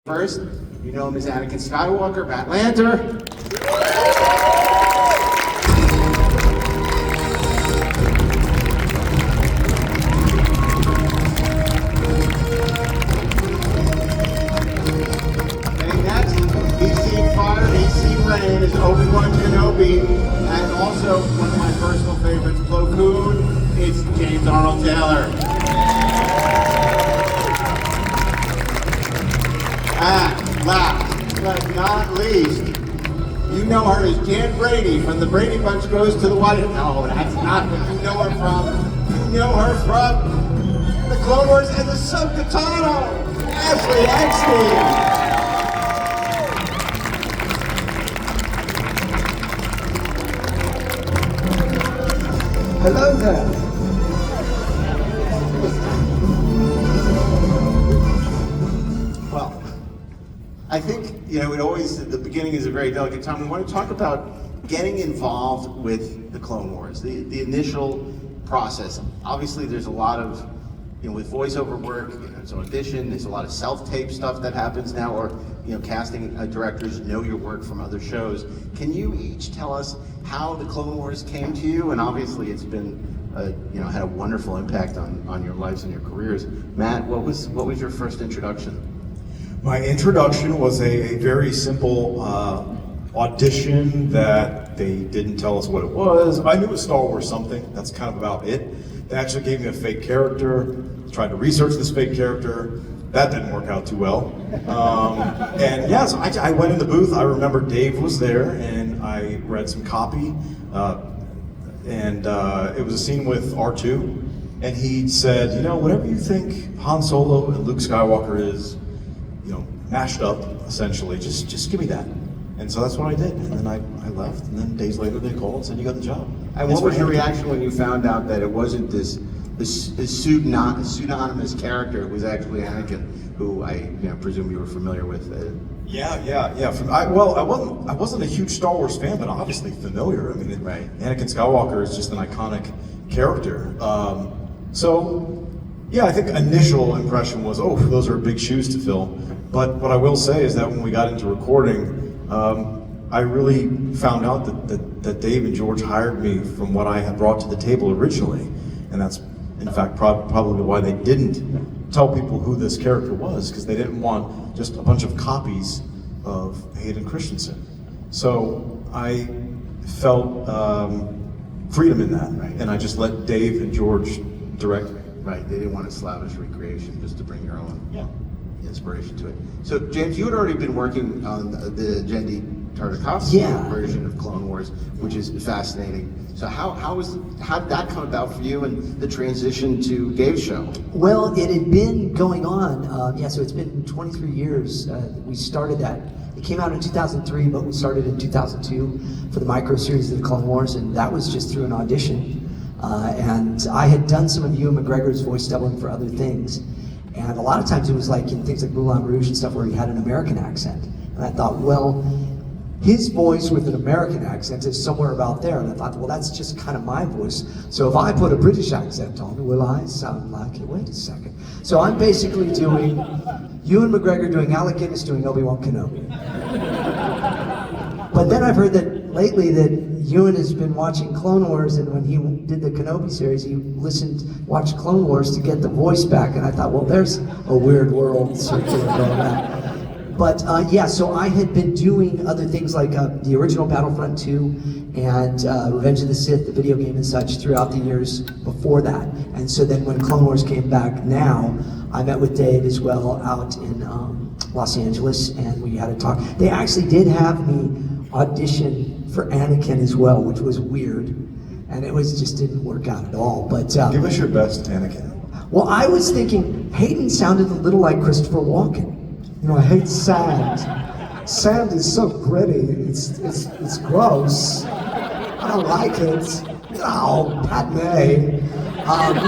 First, you know him as Anakin Skywalker, Matt Lanter. And next, he's seen fire, he's seen rain, is Obi-Wan Kenobi, and also one of my personal favorites, Plo Koon, it's James Arnold Taylor. And last but not least, you know her as Jan Brady from the Brady Bunch Goes to the White House. No, that's not what you know her from. You know her from the Clone Wars and Ashoka Tano, Ashley Eckstein. Hello there. Well, I think, you know, it always, the beginning is a very delicate time. We want to talk about getting involved with the Clone Wars, the initial process. Obviously, there's a lot of, you know, with voiceover work, you know, there's audition, there's a lot of self-tape stuff that happens now, or, you know, casting directors know your work from other shows. Can you each tell us how the Clone Wars came to you? And obviously, it's been, you know, had a wonderful impact on your lives and your careers. Matt, what was your first introduction? My introduction was a very simple audition that they didn't tell us what it was. I knew it was Star Wars something, that's kind of about it. They actually gave me a fake character, tried to research this fake character. That didn't work out too well. And yeah, so I went in the booth. I remember Dave was there and I read some copy. It was a scene with R2. And he said, you know, whatever you think Han Solo and Luke Skywalker is, you know, mashed up, essentially, just give me that. And so that's what I did. And then I left, and then days later they called and said, you got the job. And what was your reaction when you found out that it wasn't this pseudonymous character? It was actually Anakin, who I presume you were familiar with. Yeah. I wasn't a huge Star Wars fan, but obviously familiar. I mean, right. Anakin Skywalker is just an iconic character. So, yeah, I think initial impression was, oh, those are big shoes to fill. But what I will say is that when we got into recording, I really found out that Dave and George hired me from what I had brought to the table originally. And that's, in fact, probably why they didn't tell people who this character was, because they didn't want just a bunch of copies of Hayden Christensen. So I felt freedom in that, right. And I just let Dave and George direct me. Right, they didn't want a slavish recreation, just to bring your own inspiration to it. So, James, you had already been working on the Genndy Tartakovsky version of Clone Wars, which is fascinating. So how did that come about for you and the transition to Dave's show? Well, it had been going on, so it's been 23 years. We started that. It came out in 2003, but we started in 2002 for the micro series of the Clone Wars, and that was just through an audition. And I had done some of Ewan McGregor's voice doubling for other things. And a lot of times it was like in things like Moulin Rouge and stuff where he had an American accent. And I thought, well, his voice with an American accent is somewhere about there. And I thought, well, that's just kind of my voice. So if I put a British accent on, will I sound like it? Wait a second. So I'm basically doing Ewan McGregor doing Alec Guinness doing Obi-Wan Kenobi. But then I've heard that lately that Ewan has been watching Clone Wars, and when he did the Kenobi series, he watched Clone Wars to get the voice back, and I thought, well, there's a weird world circular going on. But so I had been doing other things like the original Battlefront 2 and Revenge of the Sith, the video game and such, throughout the years before that. And so then when Clone Wars came back now, I met with Dave as well out in Los Angeles, and we had a talk. They actually did have me audition for Anakin as well, which was weird, and it just didn't work out at all. But give us your best Anakin. Well, I was thinking Hayden sounded a little like Christopher Walken. You know, I hate sand. Sand is so gritty. It's gross. I don't like it. Oh, Padme.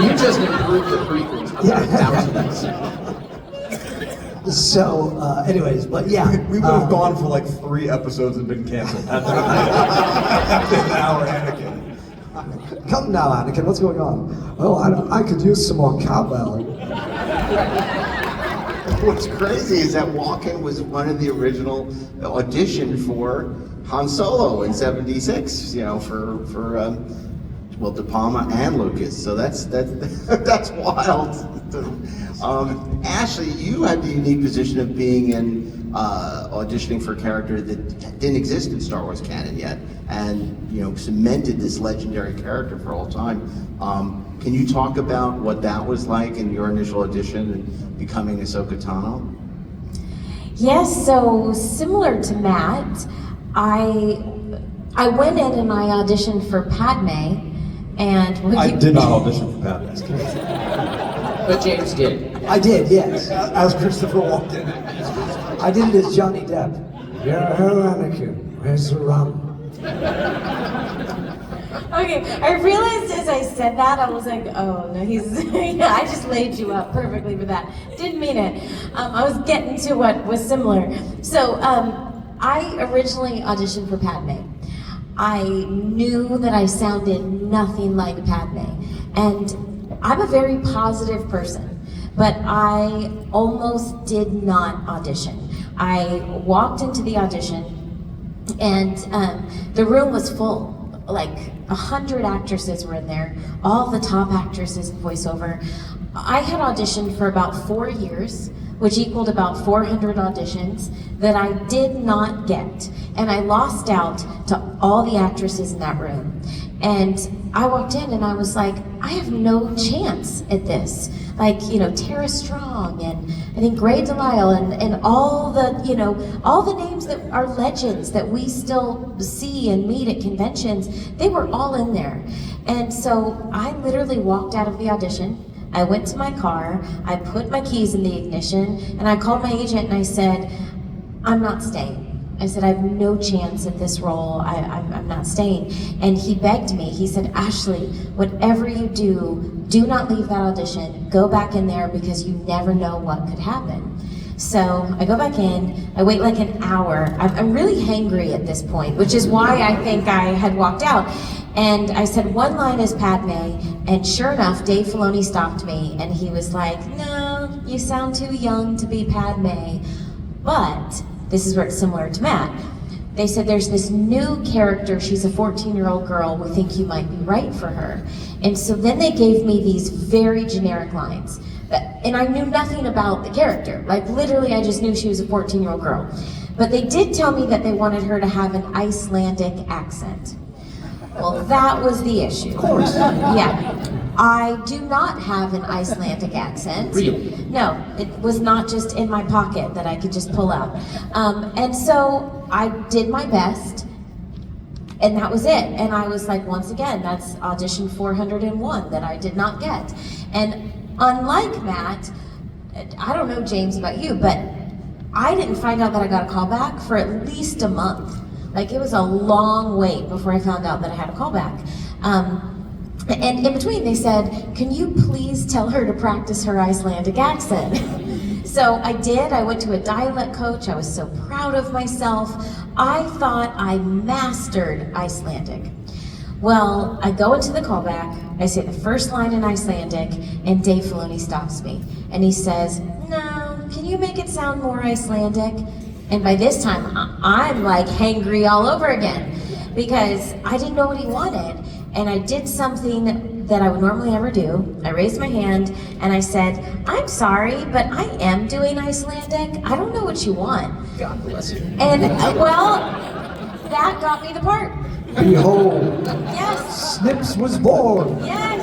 You just improved the prequels by thousands. So, anyways, but yeah. We would have gone for like 3 episodes and been canceled. After an hour, Anakin. Come now, Anakin, what's going on? Oh, I could use some more cowbell. what's crazy is that Walken was one of the original audition for Han Solo in '76. You know, for well, De Palma and Lucas. So that's that's wild. Ashley, you had the unique position of being in auditioning for a character that didn't exist in Star Wars canon yet, and you know, cemented this legendary character for all time. Can you talk about what that was like in your initial audition and becoming Ahsoka Tano? Yes, so similar to Matt, I went in and I auditioned for Padme, and I did not audition for Padme. But James did. I did, yes. As Christopher Walken. I did it as Johnny Depp. Yeah, Anakin, where's the rum? okay, I realized as I said that, I was like, oh no, he's, yeah, I just laid you up perfectly for that. Didn't mean it. I was getting to what was similar. So, I originally auditioned for Padme. I knew that I sounded nothing like Padme, and I'm a very positive person, but I almost did not audition. I walked into the audition, and the room was full. Like 100 actresses were in there, all the top actresses in voiceover. I had auditioned for about 4 years, which equaled about 400 auditions that I did not get. And I lost out to all the actresses in that room. And I walked in and I was like, I have no chance at this. Like, you know, Tara Strong and I think Grey Delisle and all the, you know, all the names that are legends that we still see and meet at conventions, they were all in there. And so I literally walked out of the audition. I went to my car, I put my keys in the ignition, and I called my agent and I said, I'm not staying. I said, I have no chance at this role, I'm not staying. And he begged me, he said, Ashley, whatever you do not leave that audition, go back in there because you never know what could happen. So I go back in, I wait like an hour. I'm really hangry at this point, which is why I think I had walked out. And I said, one line is Padme, and sure enough, Dave Filoni stopped me, and he was like, no, you sound too young to be Padme. But, this is where it's similar to Matt, they said there's this new character, she's a 14-year-old girl, we think you might be right for her. And so then they gave me these very generic lines. And I knew nothing about the character. Like literally I just knew she was a 14-year-old girl. But they did tell me that they wanted her to have an Icelandic accent. Well, that was the issue. Of course. Yeah. I do not have an Icelandic accent. Really? No, it was not just in my pocket that I could just pull out. And so I did my best, and that was it. And I was like, once again, that's audition 401 that I did not get. And unlike Matt, I don't know, James, about you, but I didn't find out that I got a call back for at least a month. Like, it was a long wait before I found out that I had a call back. And in between, they said, can you please tell her to practice her Icelandic accent? So I did. I went to a dialect coach. I was so proud of myself. I thought I mastered Icelandic. Well, I go into the callback, I say the first line in Icelandic, and Dave Filoni stops me. And he says, no, can you make it sound more Icelandic? And by this time, I'm like hangry all over again, because I didn't know what he wanted. And I did something that I would normally never do. I raised my hand and I said, I'm sorry, but I am doing Icelandic. I don't know what you want. God bless you. And well, that got me the part. Behold, Yes. Snips was born. Yes,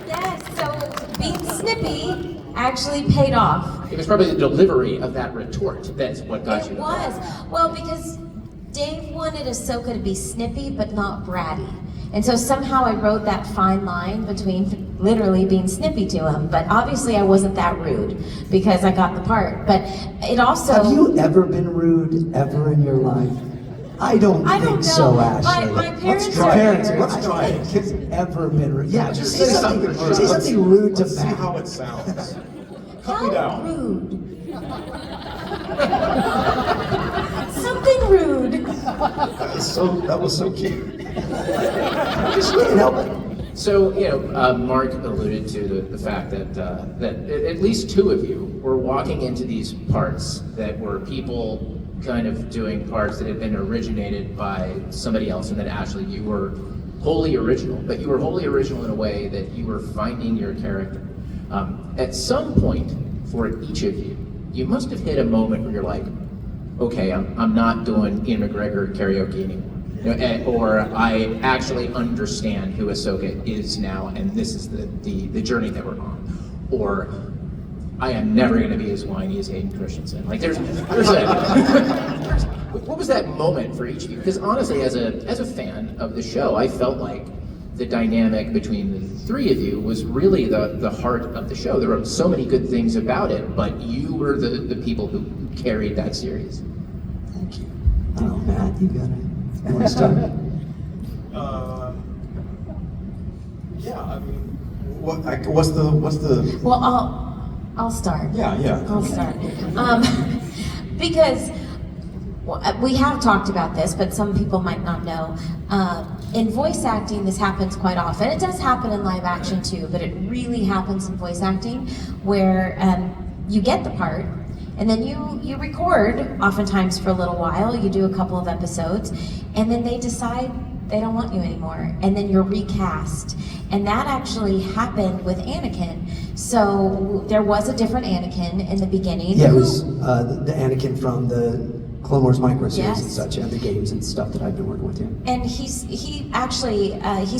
yes. So being snippy actually paid off. It was probably the delivery of that retort that's what got you. It was. Well, because Dave wanted Ahsoka to be snippy but not bratty. And so somehow I wrote that fine line between literally being snippy to him. But obviously I wasn't that rude because I got the part. But it also... Have you ever been rude ever in your life? I don't think so, Ashley. My parents Let's try it. are- Let's try it. Kids ever been rude? Yeah, just Say something rude. Say something rude to Let's see Matt. how it sounds. Cut me How down. rude. Something rude. That was so cute. Just can't help it. So, Mark alluded to the fact that at least two of you we're walking into these parts that were people kind of doing parts that had been originated by somebody else, and then Ashley, you were wholly original, but you were wholly original in a way that you were finding your character. At some point, for each of you, you must have hit a moment where you're like, okay, I'm not doing Ian McGregor karaoke anymore. Or I actually understand who Ahsoka is now, and this is the journey that we're on. Or I am never going to be as whiny as Hayden Christensen. Like there's what was that moment for each of you? Because honestly, as a fan of the show, I felt like the dynamic between the three of you was really the heart of the show. There were so many good things about it, but you were the people who carried that series. Thank you. Oh, Matt, you got it. You want to start? Yeah, I mean, what's the? Well, I'll start. Yeah. I'll start. Because we have talked about this, but some people might not know. In voice acting, this happens quite often. It does happen in live action too, but it really happens in voice acting where you get the part, and then you record, oftentimes for a little while, you do a couple of episodes, and then they decide they don't want you anymore, and then you're recast. And that actually happened with Anakin. So there was a different Anakin in the beginning. Yeah, it was the Anakin from the Clone Wars micro series Yes. and such, and the games and stuff that I've been working with him. And he's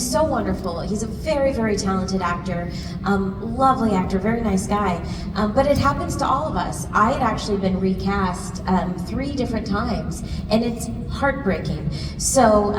so wonderful. He's a very, very talented actor, lovely actor, very nice guy. But it happens to all of us. I had actually been recast 3 different times, and it's heartbreaking. So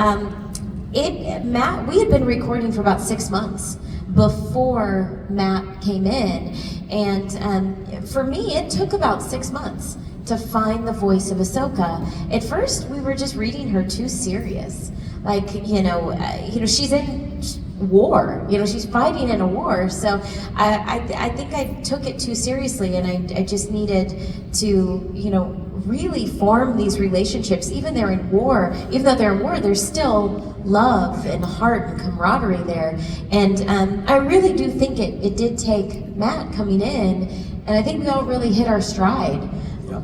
Matt, we had been recording for about 6 months before Matt came in, and for me, it took about 6 months to find the voice of Ahsoka. At first, we were just reading her too serious. Like, she's in war. She's fighting in a war. So I think I took it too seriously, and I just needed to, really form these relationships. Even though they're in war, there's still love and heart and camaraderie there. And I really do think it did take Matt coming in, and I think we all really hit our stride. Yeah,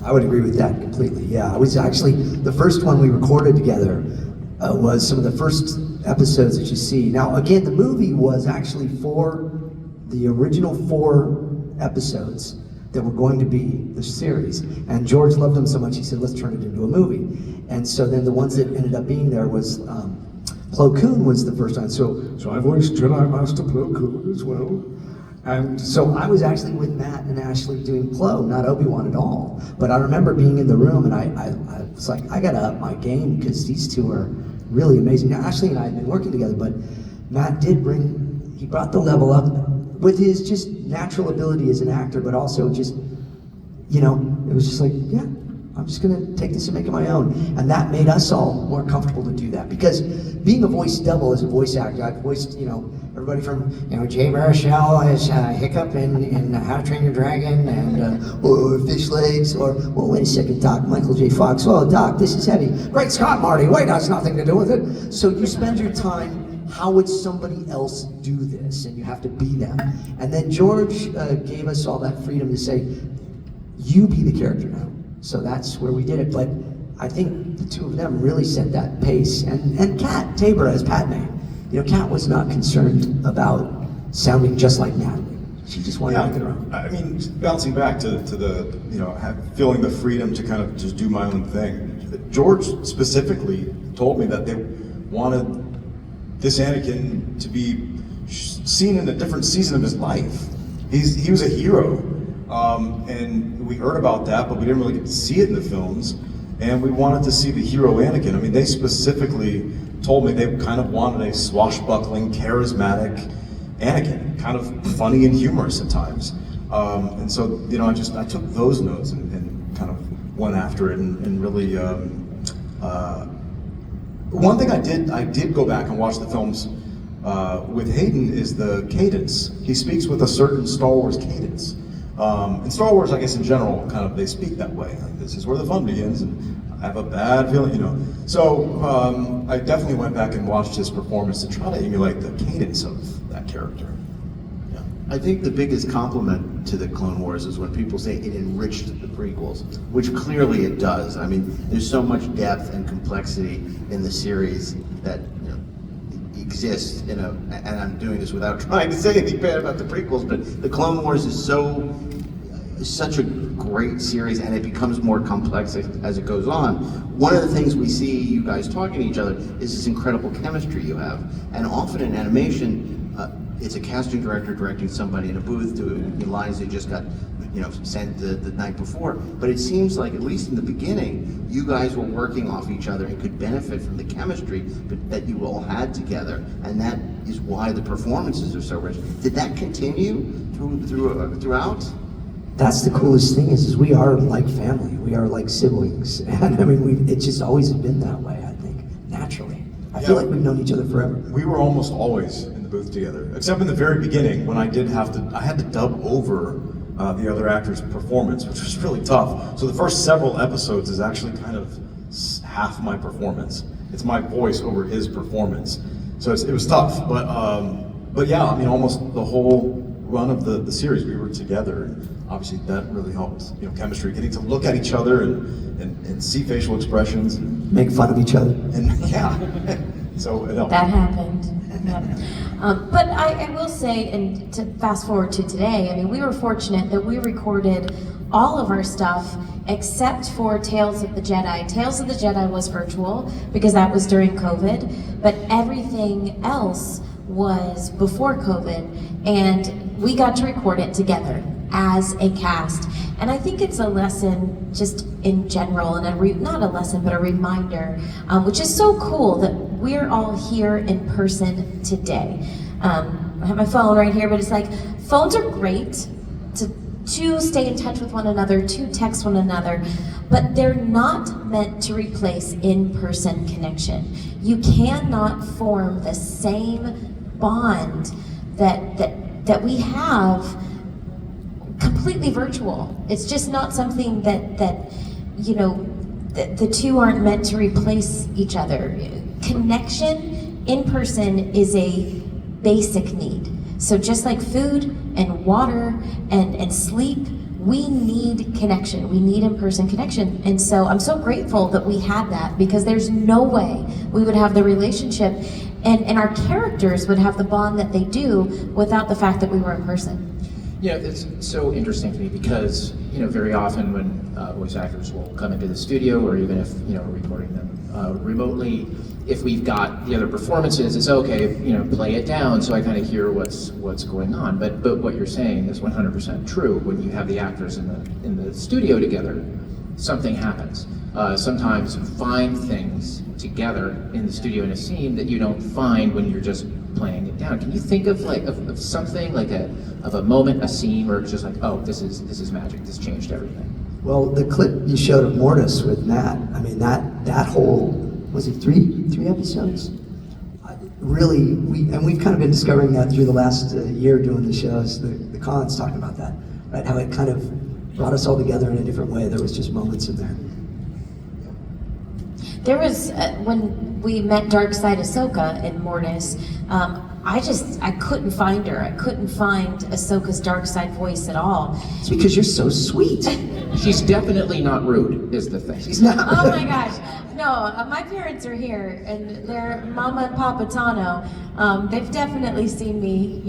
I would agree with that completely. Yeah, I was actually, the first one we recorded together was some of the first episodes that you see. Now, again, the movie was actually for the original 4 episodes that were going to be the series. And George loved them so much, he said, let's turn it into a movie. And so then the ones that ended up being there was, Plo Koon was the first one. So I voiced Jedi Master Plo Koon as well. And so I was actually with Matt and Ashley doing Plo, not Obi-Wan at all. But I remember being in the room, and I was like, I gotta up my game, because these two are really amazing. Now, Ashley and I had been working together, but Matt he brought the level up with his just natural ability as an actor, but also just, it was just like, yeah, I'm just gonna take this and make it my own. And that made us all more comfortable to do that. Because being a voice double as a voice actor, I've voiced, everybody from, Jay Baruchel as Hiccup in How to Train Your Dragon, and or Fish Legs, or, well, wait a second, Doc, Michael J. Fox, oh, Doc, this is heavy. Great Scott, Marty, wait, that's nothing to do with it. So you spend your time, how would somebody else do this? And you have to be them. And then George gave us all that freedom to say, you be the character now. So that's where we did it. But I think the two of them really set that pace. And Kat Tabor as Padme. Kat was not concerned about sounding just like Natalie. She just wanted to make it her own. I mean, bouncing back to the, feeling the freedom to kind of just do my own thing. George specifically told me that they wanted this Anakin to be seen in a different season of his life. He was a hero, and we heard about that, but we didn't really get to see it in the films. And we wanted to see the hero Anakin. I mean, they specifically told me they kind of wanted a swashbuckling, charismatic Anakin, kind of funny and humorous at times. And so, I took those notes and kind of went after it and really. One thing I did go back and watch the films with Hayden is the cadence. He speaks with a certain Star Wars cadence. In Star Wars, I guess in general, kind of they speak that way. Like, this is where the fun begins, and I have a bad feeling, So I definitely went back and watched his performance to try to emulate the cadence of that character. Yeah. I think the biggest compliment to the Clone Wars is when people say it enriched the prequels, which clearly it does. I mean, there's so much depth and complexity in the series that exists in a, and I'm doing this without trying to say anything bad about the prequels, but the Clone Wars is such a great series, and it becomes more complex as it goes on. One of the things we see you guys talking to each other is this incredible chemistry you have, and often in animation, it's a casting director directing somebody in a booth doing lines they just got sent the night before. But it seems like, at least in the beginning, you guys were working off each other and could benefit from the chemistry that you all had together, and that is why the performances are so rich. Did that continue throughout? That's the coolest thing is we are like family. We are like siblings. And I mean, it's just always been that way, I think, naturally. I feel like we've known each other forever. We were almost always in the booth together, except in the very beginning when I had to dub over the other actor's performance, which was really tough. So the first several episodes is actually kind of half my performance. It's my voice over his performance. So it was tough, but yeah, I mean, almost the whole run of the series we were together, and obviously that really helped, chemistry, getting to look at each other and see facial expressions. Make fun of each other. And yeah, so it helped. That happened. But I will say, and to fast forward to today, I mean, we were fortunate that we recorded all of our stuff except for Tales of the Jedi. Tales of the Jedi was virtual because that was during COVID, but everything else was before COVID, and we got to record it together as a cast. And I think it's a lesson just in general, and not a lesson, but a reminder, which is so cool that we're all here in person today. I have my phone right here, but it's like, phones are great to stay in touch with one another, to text one another, but they're not meant to replace in-person connection. You cannot form the same bond that we have completely virtual. It's just not something that the two aren't meant to replace each other. Connection in person is a basic need. So just like food and water and sleep, we need connection. We need in-person connection. And so I'm so grateful that we had that, because there's no way we would have the relationship and our characters would have the bond that they do without the fact that we were in person. It's so interesting to me because, very often when voice actors will come into the studio, or even if, we're recording them remotely, if we've got the other performances, it's okay, play it down so I kind of hear what's going on. But what you're saying is 100% true. When you have the actors in the studio together, something happens. Sometimes you find things together in the studio in a scene that you don't find when you're just playing it down. Can you think of of something like a moment, a scene where it's just like, oh, this is magic. This changed everything. Well, the clip you showed of Mortis with Matt, I mean, that whole, was it three episodes? Really, we've kind of been discovering that through the last year doing the shows, the cons, talking about that, right? How it kind of brought us all together in a different way. There was just moments in there. There was, when we met Dark Side Ahsoka in Mortis, I couldn't find her. I couldn't find Ahsoka's dark side voice at all. It's because you're so sweet. She's definitely not rude, is the thing. She's not. Oh my gosh. No, my parents are here, and they're Mama and Papa Tano. They've definitely seen me,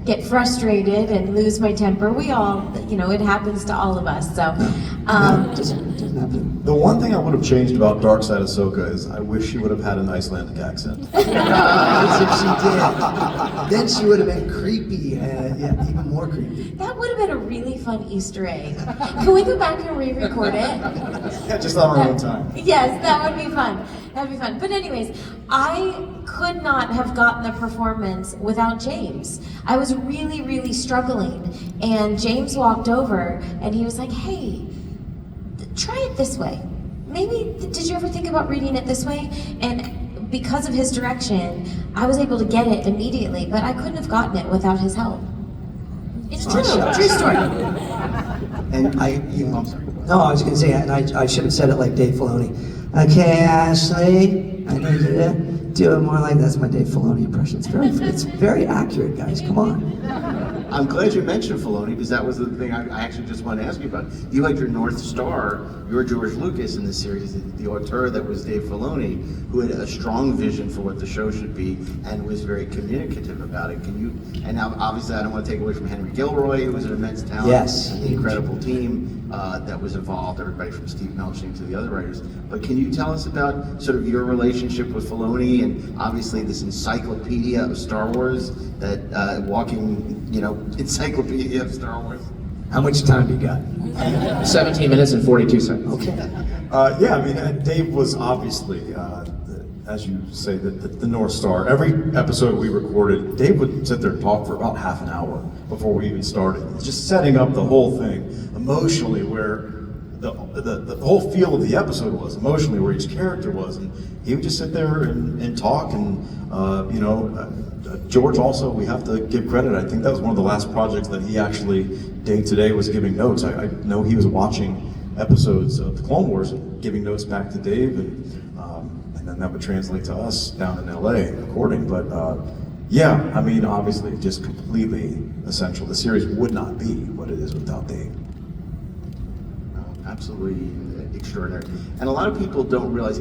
get frustrated and lose my temper. We all, it happens to all of us. So, No, it doesn't happen. The one thing I would have changed about Dark Side Ahsoka is I wish she would have had an Icelandic accent. Because if she did, then she would have been creepy, even more creepy. that would have been a really fun Easter egg. Can we go back and re-record it? Yeah, just on our own time. Yes, that would be fun. That'd be fun. But anyways, I could not have gotten the performance without James. I was really, really struggling. And James walked over and he was like, hey, try it this way. Maybe, did you ever think about reading it this way? And because of his direction, I was able to get it immediately, but I couldn't have gotten it without his help. It's true, true story. And I'm sorry. no, I was going to say, and I should have said it like Dave Filoni. Okay, Ashley, I need you to do it more like that's my Dave Filoni impression. It's very accurate, guys. Come on. I'm glad you mentioned Filoni, because that was the thing I actually just wanted to ask you about. You had your North Star, your George Lucas in this series, the auteur that was Dave Filoni, who had a strong vision for what the show should be and was very communicative about it. And now obviously I don't want to take away from Henry Gilroy, who was an immense talent, Yes. and the incredible team that was involved, everybody from Steve Melching to the other writers. But can you tell us about sort of your relationship with Filoni, and obviously this encyclopedia of Star Wars, that walking, encyclopedia of Star Wars? How much time you got? 17 minutes and 42 seconds. Okay. Yeah, I mean, Dave was obviously, as you say, the North Star. Every episode we recorded, Dave would sit there and talk for about half an hour before we even started, just setting up the whole thing emotionally, where the whole feel of the episode was, emotionally, where each character was, and he would just sit there and talk, and George also, we have to give credit. I think that was one of the last projects that he actually, day to day, was giving notes. I know he was watching episodes of the Clone Wars and giving notes back to Dave, and then that would translate to us down in LA recording. But yeah, I mean, obviously, just completely essential. The series would not be what it is without Dave. Absolutely extraordinary. And a lot of people don't realize